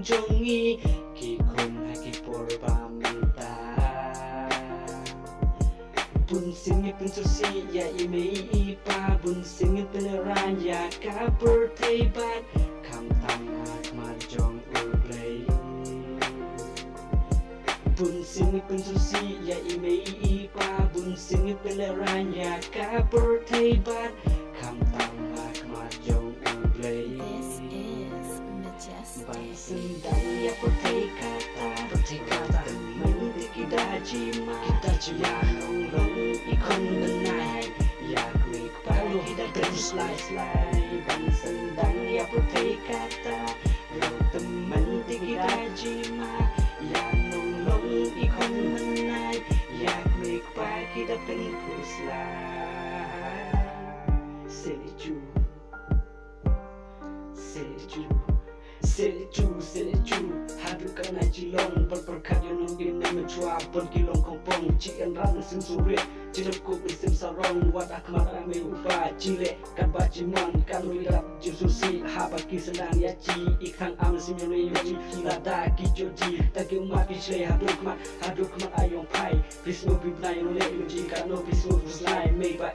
jongi ki kun haki porba minta bun singi pun susi ya ime ipa bun singi peneran ya kapur tebat kam tamat marjong ublay bun singi pun susi ya ime ipa bun singi peneran ya kapur tebat kam tamat marjong ublay Sendang ya perti kata temen kita cima nong ikon menai ya quick palu kita terus slide ban sendang ya perti kata temen kita cima ya nong ikon menai ya quick pa kita terus slide Seleju Haduk kana cilong berperkat yang nungin nama cua pun kilong kompong cikan rang sim surit cilok ku sim sarong wat akmat ame upa cile kan bacimon kan wirat jususi habaki senang ya ci ikhang am sim yoi lada ki joji taki umat ki shle haduk mat ayong pai bisno bibnai no le yuji kan no bisno slai me ba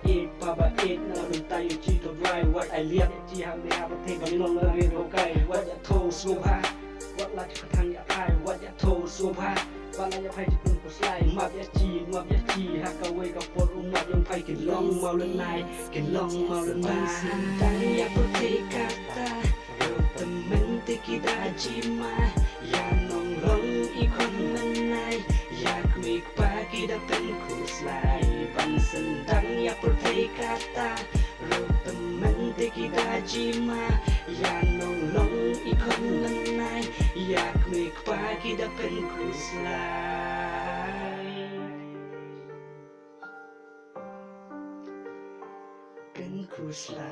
it na dun tayo ci to dry what I liat ci ha me ha ba te ba ni no le ro kai what ya to so ha what la ci katang ya pai what ya to so ha Bala ya pai jipun ko slai map ya chi ha ka wei ka por umat yang pai kin long mau len nai Sendang ya perti kata temen kita jima ya nong long ikon menai ya quick pa kita pen ku slai ban sendang ya perti kata temen kita jima ya nong long ikon menai ya quick pa kita pen ku slai pen ku slai